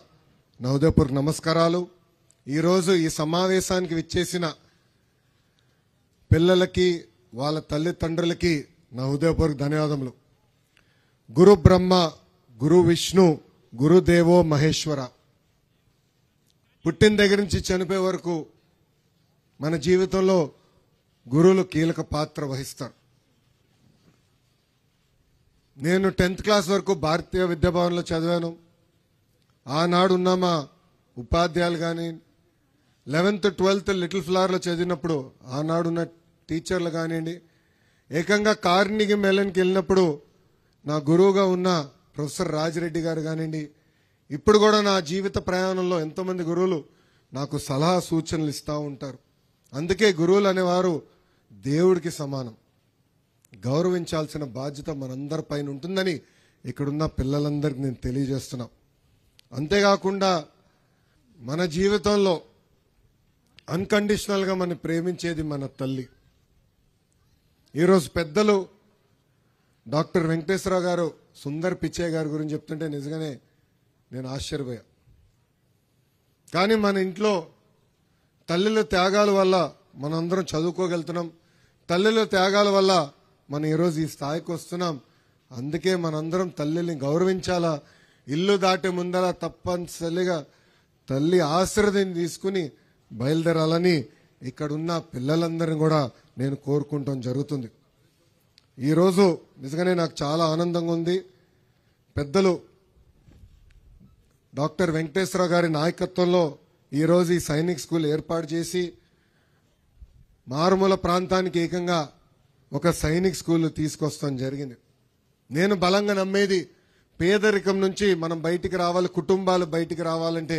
నా హృదయపూర్వక నమస్కారాలు. ఈరోజు ఈ సమావేశానికి విచ్చేసిన పిల్లలకి, వాళ్ళ తల్లిదండ్రులకి నా హృదయపూర్వక ధన్యవాదములు. గురు బ్రహ్మ, గురు విష్ణు, గురుదేవో మహేశ్వర. పుట్టిన దగ్గర నుంచి చనిపోయే వరకు మన జీవితంలో గురువులు కీలక పాత్ర వహిస్తారు. నేను 10th క్లాస్ వరకు భారతీయ విద్యాభవన్లో చదివాను. ఆనాడు ఉన్న మా ఉపాధ్యాయులు కానీ, 11th 12th లిటిల్ ఫ్లవర్లో చదివినప్పుడు ఆనాడున్న టీచర్లు కానివ్వండి, ఏకంగా కార్నిగి మెలన్కి వెళ్ళినప్పుడు నా గురువుగా ఉన్న ప్రొఫెసర్ రాజిరెడ్డి గారు కానివ్వండి, ఇప్పుడు కూడా నా జీవిత ప్రయాణంలో ఎంతోమంది గురువులు నాకు సలహా సూచనలు ఇస్తూ ఉంటారు. అందుకే గురువులు అనేవారు దేవుడికి సమానం. గౌరవించాల్సిన బాధ్యత మనందరి పైన ఉంటుందని ఇక్కడున్న పిల్లలందరికీ నేను తెలియజేస్తున్నా. అంతేకాకుండా మన జీవితంలో అన్కండిషనల్గా మనం ప్రేమించేది మన తల్లి. ఈరోజు పెద్దలు డాక్టర్ వెంకటేశ్వరరావు గారు సుందర్ పిచ్చే గారి గురించి చెప్తుంటే నిజంగానే నేను ఆశ్చర్యపోయా. కానీ మన ఇంట్లో తల్లుల త్యాగాల వల్ల మనందరం చదువుకోగలుగుతున్నాం. తల్లుల త్యాగాల వల్ల మనం ఈరోజు ఈ స్థాయికి వస్తున్నాం. అందుకే మనందరం తల్లిని గౌరవించాలా. ఇల్లు దాటే ముందర తప్పనిసరిగా తల్లి ఆశీర్వాదం తీసుకుని బయలుదేరాలని ఇక్కడున్న పిల్లలందరినీ కూడా నేను కోరుకుంటాం జరుగుతుంది. ఈరోజు నిజంగానే నాకు చాలా ఆనందంగా ఉంది. పెద్దలు డాక్టర్ వెంకటేశ్వరరావు గారి నాయకత్వంలో ఈరోజు ఈ సైనిక్ స్కూల్ ఏర్పాటు చేసి మారుమూల ప్రాంతానికి ఏకంగా ఒక సైనిక్ స్కూల్ తీసుకొస్తాం జరిగింది. నేను బలంగా నమ్మేది పేదరికం నుంచి మనం బయటికి రావాలి, కుటుంబాలు బయటికి రావాలంటే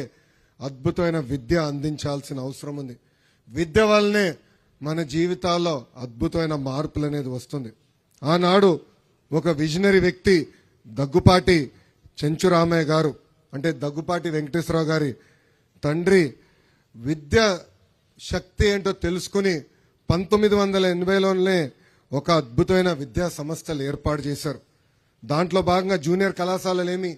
అద్భుతమైన విద్య అందించాల్సిన అవసరం ఉంది. విద్య వల్లనే మన జీవితాల్లో అద్భుతమైన మార్పులు అనేది వస్తుంది. ఆనాడు ఒక విజనరీ వ్యక్తి దగ్గుపాటి చెంచురామయ్య గారు, అంటే దగ్గుపాటి వెంకటేశ్వరరావు గారి తండ్రి, విద్య శక్తి ఏంటో తెలుసుకుని 1980లోనే ఒక అద్భుతమైన విద్యా సంస్థలు ఏర్పాటు చేశారు. దాంట్లో భాగంగా జూనియర్ కళాశాలలేమి,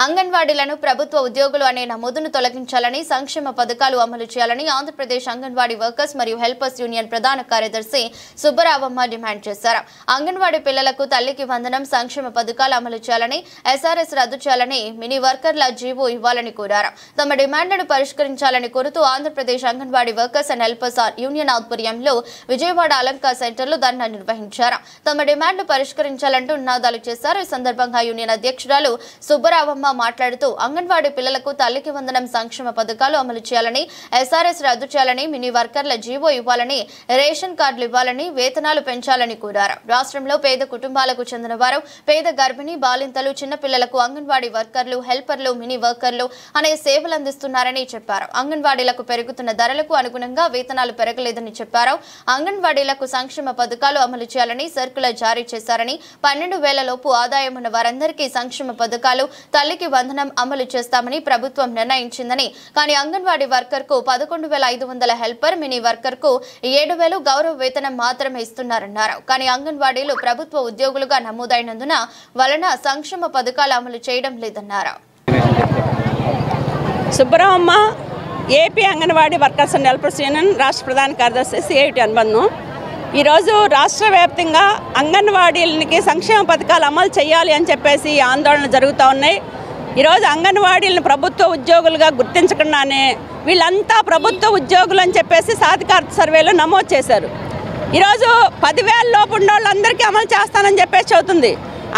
అంగన్వాడీలను ప్రభుత్వ ఉద్యోగులు అనే నమోదును తొలగించాలని, సంక్షేమ పథకాలు అమలు చేయాలని ఆంధ్రప్రదేశ్ అంగన్వాడీ వర్కర్స్ మరియు హెల్పర్స్ యూనియన్ ప్రధాన కార్యదర్శి సుబ్బరావమ్మ డిమాండ్ చేశారు. అంగన్వాడీ పిల్లలకు తల్లికి వందనం, సంక్షేమ పథకాలు అమలు చేయాలని, ఎస్ఆర్ఎస్ రద్దు చేయాలని, మినీ వర్కర్ల జీవో ఇవ్వాలని కోరారు. తమ డిమాండ్లను పరిష్కరించాలని కోరుతూ Andhra Pradesh anganwadi workers and helpers union ఆధ్వర్యంలో విజయవాడ అలంకార్ సెంటర్లో ధర్నా నిర్వహించారు. తమ డిమాండ్లు పరిష్కరించాలంటూ నినాదాలు చేశారు. ఈ సందర్భంగా యూనియన్ అధ్యక్షురాలు సుబ్బరావమ్మ మాట్లాడుతూ అంగన్వాడీ పిల్లలకు తల్లికి వందనం, సంక్షేమ పథకాలు అమలు చేయాలని, ఎస్ఆర్ఎస్ రద్దు చేయాలని, మినీ వర్కర్ల జీవో ఇవ్వాలని, రేషన్ కార్డులు ఇవ్వాలని, వేతనాలు పెంచాలని కోరారు. రాష్ట్రంలో పేద కుటుంబాలకు చెందిన వారు, పేద గర్భిణీ బాలింతలు, చిన్నపిల్లలకు అంగన్వాడీ వర్కర్లు, హెల్పర్లు, మినీ వర్కర్లు అనే సేవలు అందిస్తున్నారని చెప్పారు. అంగన్వాడీలకు పెరుగుతున్న ధరలకు అనుగుణంగా వేతనాలు పెరగలేదని చెప్పారు. అంగన్వాడీలకు సంక్షేమ పథకాలు అమలు చేయాలని సర్కులర్ జారీ చేశారని, 12,000 లోపు ఆదాయం ఉన్న వారందరికీ సంక్షేమ పథకాలు, తల్లికి వందనం అమలు చేస్తామని ప్రభుత్వం నిర్ణయించిందని, కానీ అంగన్వాడీ వర్కర్ కు 11,500, హెల్పర్, మినీ వర్కర్ కు 7,000 గౌరవ వేతనం మాత్రమే ఇస్తున్నారన్నారు. కానీ అంగన్వాడీలు ప్రభుత్వ ఉద్యోగులుగా నమోదైనందున వలన సంక్షేమ పథకాలు అమలు చేయడం లేదన్నారు. Subbaravamma, AP anganwadi workers and helpers union రాష్ట్ర ప్రధాన కార్యదర్శి, సిఐటి అనుబంధం. ఈరోజు రాష్ట్ర వ్యాప్తంగా అంగన్వాడీలకి సంక్షేమ పథకాలు అమలు చేయాలి అని చెప్పేసి ఆందోళనలు జరుగుతూ ఉన్నాయి. ఈరోజు అంగన్వాడీలను ప్రభుత్వ ఉద్యోగులుగా గుర్తించకుండానే వీళ్ళంతా ప్రభుత్వ ఉద్యోగులు అని చెప్పేసి సాధికారత సర్వేలో నమోదు చేశారు. ఈరోజు 10,000 లోపు ఉన్న వాళ్ళందరికీ అమలు చేస్తానని చెప్పేసి చెబుతుంది.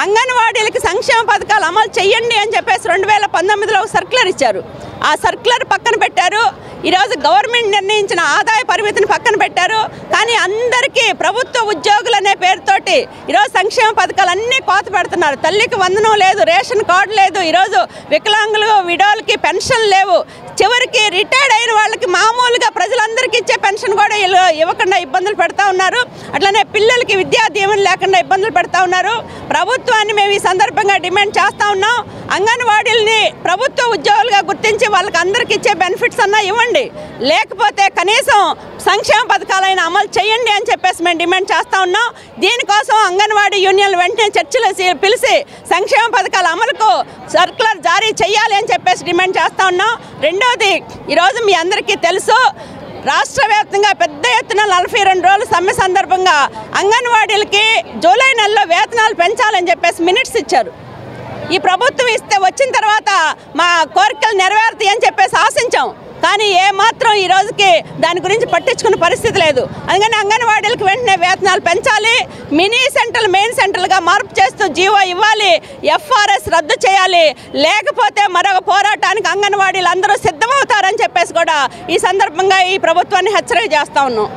అంగన్వాడీలకి సంక్షేమ పథకాలు అమలు చేయండి అని చెప్పేసి 2019లో సర్క్యులర్ ఇచ్చారు. ఆ సర్క్యులర్ పక్కన పెట్టారు. ఈరోజు గవర్నమెంట్ నిర్ణయించిన ఆదాయ పరిమితిని పక్కన పెట్టారు. కానీ అందరికీ ప్రభుత్వ ఉద్యోగులు అనే పేరుతోటి ఈరోజు సంక్షేమ పథకాలు అన్నీ కోత పెడుతున్నారు. తల్లికి వందనం లేదు, రేషన్ కార్డు లేదు, ఈరోజు వికలాంగులు విడోలకి పెన్షన్ లేవు. చివరికి రిటైర్డ్ అయిన వాళ్ళకి మామూలుగా ప్రజలందరికీ ఇచ్చే పెన్షన్ కూడా ఇవ్వకుండా ఇబ్బందులు పెడతా ఉన్నారు. అట్లనే పిల్లలకి విద్యా దీవెన లేకుండా ఇబ్బందులు పెడతా ఉన్నారు. ప్రభుత్వాన్ని మేము ఈ సందర్భంగా డిమాండ్ చేస్తూ ఉన్నాం. అంగన్వాడీలని ప్రభుత్వ ఉద్యోగులుగా గుర్తించి వాళ్ళకి అందరికీ ఇచ్చే బెనిఫిట్స్ అన్నా ఇవ్వండి, లేకపోతే కనీసం సంక్షేమ పథకాలైనా అమలు చేయండి అని చెప్పేసి మేము డిమాండ్ చేస్తూ ఉన్నాం. దీనికోసం అంగన్వాడీ యూనియన్లు వెంటనే చర్చలు పిలిచి సంక్షేమ పథకాల అమలుకు సర్క్యులర్ జారీ చేయాలి అని చెప్పేసి డిమాండ్ చేస్తూ ఉన్నాం. రెండవది, ఈరోజు మీ అందరికీ తెలుసు, రాష్ట్ర వ్యాప్తంగా పెద్ద ఎత్తున 42 రోజుల సమ్మె సందర్భంగా అంగన్వాడీలకి జూలై నెలలో వేతనాలు పెంచాలని చెప్పేసి మినిట్స్ ఇచ్చారు. ఈ ప్రభుత్వం వచ్చిన తర్వాత మా కోరికలు నెరవేరుతాయి అని చెప్పేసి ఆశించాం. కానీ ఏమాత్రం ఈ రోజుకి దాని గురించి పట్టించుకునే పరిస్థితి లేదు. అందుకని అంగన్వాడీలకు వెంటనే వేతనాలు పెంచాలి, మినీ సెంటర్లు మెయిన్ సెంటర్లుగా మార్పు చేస్తూ జీవో ఇవ్వాలి, ఎఫ్ఆర్ఎస్ రద్దు చేయాలి, లేకపోతే మరొక పోరాటానికి అంగన్వాడీలు అందరూ సిద్ధమవుతారని చెప్పేసి కూడా ఈ సందర్భంగా ఈ ప్రభుత్వాన్ని హెచ్చరిక చేస్తా ఉన్నాం.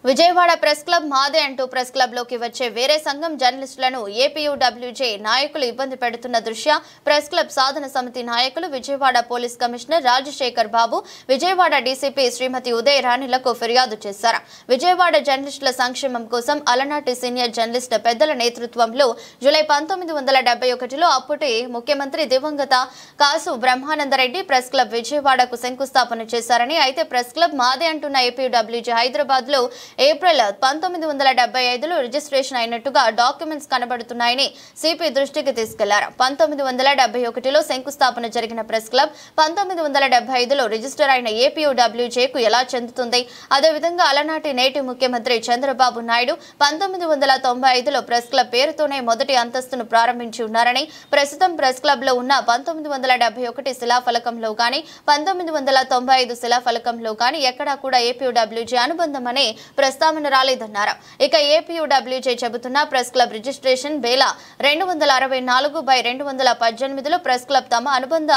విజయవాడ ప్రెస్ క్లబ్ మాదే అంటూ ప్రెస్ క్లబ్ లోకి వచ్చే వేరే సంఘం జర్నలిస్టులను ఏపీయూడబ్ల్యూజే నాయకులు ఇబ్బంది పెడుతున్న దృష్ట్యా ప్రెస్ క్లబ్ సాధన సమితి నాయకులు విజయవాడ పోలీస్ కమిషనర్ రాజశేఖర్ బాబు, విజయవాడ డీసీపీ శ్రీమతి ఉదయ రాణిలకు ఫిర్యాదు చేశారు. విజయవాడ జర్నలిస్టుల సంక్షేమం కోసం అలనాటి సీనియర్ జర్నలిస్ట్ పెద్దల నేతృత్వంలో జూలై 1971లో అప్పటి ముఖ్యమంత్రి దివంగత కాసు బ్రహ్మానందరెడ్డి ప్రెస్ క్లబ్ విజయవాడకు శంకుస్థాపన చేశారని, అయితే ప్రెస్ క్లబ్ మాదే అంటున్న ఏపీయూడబ్ల్యూజే హైదరాబాద్ లో ఏప్రిల్ 1975లో రిజిస్ట్రేషన్ అయినట్టుగా డాక్యుమెంట్స్ కనబడుతున్నాయని సిపి దృష్టికి తీసుకెళ్లారు. 1971లో శంకుస్థాపన జరిగిన ప్రెస్ క్లబ్ 1975లో రిజిస్టర్ అయిన ఏపీయూడబ్ల్యూజేకు ఎలా చెందుతుంది? అదేవిధంగా అలనాటి నేటి ముఖ్యమంత్రి చంద్రబాబు నాయుడు 1995లో ప్రెస్ క్లబ్ పేరుతోనే మొదటి అంతస్తును ప్రారంభించి ఉన్నారని, ప్రస్తుతం ప్రెస్ క్లబ్ లో ఉన్న 1971 శిలాఫలకంలో గాని 1995 శిలాఫలకంలో గాని ఎక్కడా కూడా ఏపీయూడబ్ల్యూజే అనుబంధమని ప్రస్తావన రాలేదన్నారు. ఇక ఏపీయూడబ్ల్యూజే చెబుతున్న ప్రెస్ క్లబ్ రిజిస్ట్రేషన్ 1264/218లో ప్రెస్ క్లబ్ తమ అనుబంధ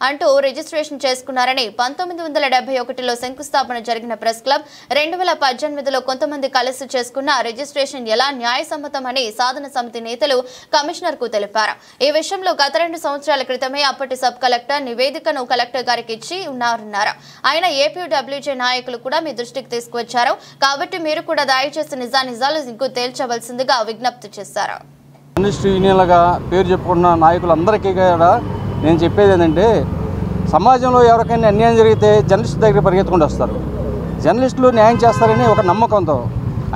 అంటూ రిజిస్ట్రేషన్ చేసుకున్నారని, 1971లో శంకుస్థాపన జరిగిన ప్రెస్ క్లబ్ 2018లో కొంతమంది కలిసి చేసుకున్న రిజిస్ట్రేషన్ ఎలా న్యాయసమ్మతమని సాధన సమితి నేతలు కమిషనర్ కు తెలిపారు. ఈ విషయంలో గత 2 సంవత్సరాల క్రితమే అప్పటి సబ్ కలెక్టర్ నివేదికను కలెక్టర్ గారికి ఇచ్చి ఉన్నారన్నారు. ఆయన ఏపీయూడబ్ల్యూజే నాయకులు కూడా మీ దృష్టికి తీసుకువచ్చారు కాబట్టి మీరు కూడా దయచేసి నిజాలు తేల్చవలసిందిగా విజ్ఞప్తి చేశారు. జర్నలిస్టు యూనియన్లుగా పేరు చెప్పుకున్న నాయకులందరికీ కూడా నేను చెప్పేది ఏంటంటే, సమాజంలో ఎవరికైనా అన్యాయం జరిగితే జర్నలిస్టు దగ్గర పరిగెత్తుకుంటూ వస్తారు. జర్నలిస్టులు న్యాయం చేస్తారని ఒక నమ్మకంతో.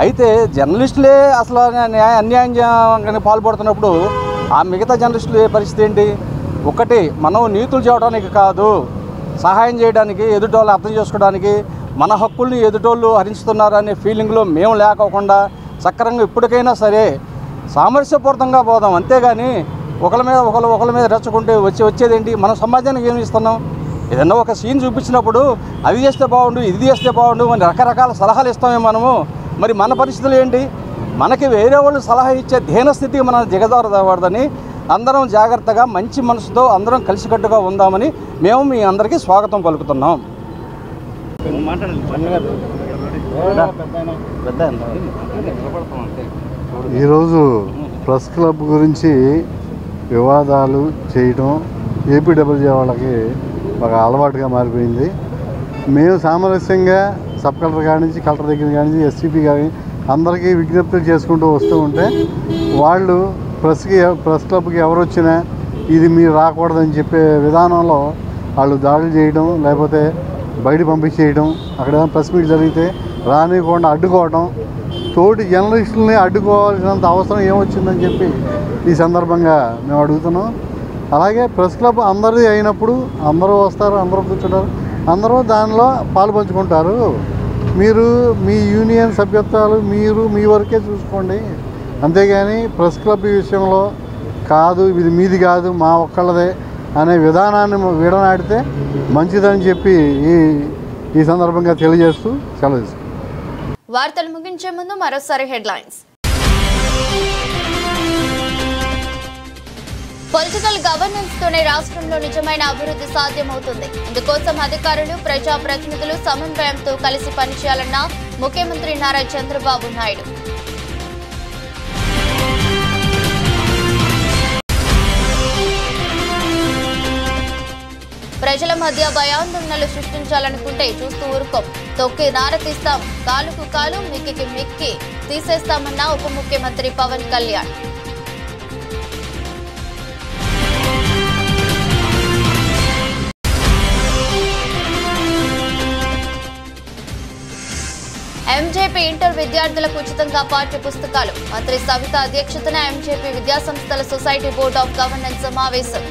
అయితే జర్నలిస్టులే అసలు అన్యాయం పాల్పడుతున్నప్పుడు ఆ మిగతా జర్నలిస్టుల పరిస్థితి ఏంటి? ఒకటి, మనం నీతులు చేయడానికి కాదు, సహాయం చేయడానికి, ఎదుటోళ్ళు అర్థం చేసుకోవడానికి, మన హక్కుల్ని ఎదుటోళ్ళు హరించుతున్నారనే ఫీలింగ్లో మేము లేకోకుండా సక్రమంగా ఇప్పటికైనా సరే సామరస్యపూర్తంగా పోదాం. అంతేగాని ఒకళ్ళ మీద రెచ్చకుంటే వచ్చేదేంటి? మనం సమాజానికి ఏమి ఇస్తున్నాం? ఏదన్నా ఒక సీన్ చూపించినప్పుడు అది చేస్తే బాగుండు, ఇది చేస్తే బాగుండు, మరి రకరకాల సలహాలు ఇస్తామే మనము. మరి మన పరిస్థితులు ఏంటి? మనకి వేరే వాళ్ళు సలహా ఇచ్చే ధ్యానస్థితికి మనం దిగజారకూడదని అందరం జాగ్రత్తగా మంచి మనసుతో అందరం కలిసికట్టుగా ఉందామని మేము మీ అందరికీ స్వాగతం పలుకుతున్నాం. ఈరోజు ప్రెస్ క్లబ్ గురించి వివాదాలు చేయడం ఏపీడబ్ల్యూజే వాళ్ళకి ఒక అలవాటుగా మారిపోయింది. మేము సామరస్యంగా సబ్ కలెక్టర్ కాడి నుంచి, కలెక్టర్ దగ్గర కాడి నుంచి, ఎస్సీపీ కానీ అందరికీ విజ్ఞప్తులు చేసుకుంటూ వస్తూ ఉంటే వాళ్ళు ప్రెస్ క్లబ్కి ఎవరు వచ్చినా ఇది మీరు రాకూడదని చెప్పే విధానంలో వాళ్ళు దాడులు చేయడం, లేకపోతే బయట పంపించేయడం, అక్కడ ప్రెస్ మీట్ జరిగితే రానివ్వకుండా అడ్డుకోవడం, తోటి జర్నలిస్టులని అడ్డుకోవాల్సినంత అవసరం ఏమొచ్చిందని చెప్పి ఈ సందర్భంగా మేము అడుగుతున్నాం. అలాగే ప్రెస్ క్లబ్ అందరిది అయినప్పుడు అందరూ వస్తారు, అందరూ కూర్చుంటారు, అందరూ దానిలో పాలు పంచుకుంటారు. మీరు మీ యూనియన్ సభ్యత్వాలు మీరు మీ వరకే చూసుకోండి, అంతేగాని ప్రెస్ క్లబ్ ఈ విషయంలో కాదు, ఇది మీది కాదు, మా ఒక్కళ్ళదే అనే విధానాన్ని విడనాడితే మంచిదని చెప్పి ఈ సందర్భంగా తెలియజేస్తూ సెలవు. వార్తలు ముగించే ముందు మరోసారి హెడ్లైన్స్. పొలిటికల్ గవర్నెన్స్ తోనే రాష్ట్రంలో నిజమైన అభివృద్ధి సాధ్యమవుతుంది. ఇందుకోసం అధికారులు, ప్రజాప్రతినిధులు సమన్వయంతో కలిసి పనిచేయాలన్న ముఖ్యమంత్రి నారా చంద్రబాబు నాయుడు. ప్రజల మధ్య భయాందోళనలు సృష్టించాలనుకుంటే చూస్తూ ఊరుకోం, తొక్కి నారతీస్తాం, కాలుకు కాలు, మిక్కికి మిక్కి తీసేస్తామన్న ఉప ముఖ్యమంత్రి పవన్ కళ్యాణ్. ఎంజేపీ ఇంటర్ విద్యార్థులకు ఉచితంగా పాఠ్య పుస్తకాలు. మంత్రి సవిత అధ్యక్షతన ఎంజేపీ విద్యాసంస్థల సొసైటీ బోర్డు ఆఫ్ గవర్నెన్స్ సమావేశం.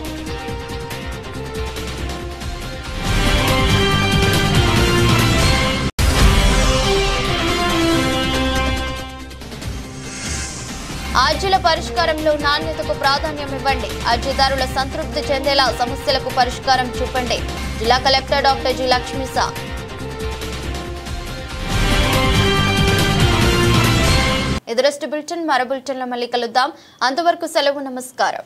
అర్జీల పరిష్కారంలో నాణ్యతకు ప్రాధాన్యం ఇవ్వండి. అర్జీదారుల సంతృప్తి చెందేలా సమస్యలకు పరిష్కారం చూపండి. జిల్లా కలెక్టర్ డాక్టర్ జి లక్ష్మీసా. ఇది బులెటిన్. మరో బులెటిన్లో మళ్ళీ కలుద్దాం. అంతవరకు సెలవు. నమస్కారం.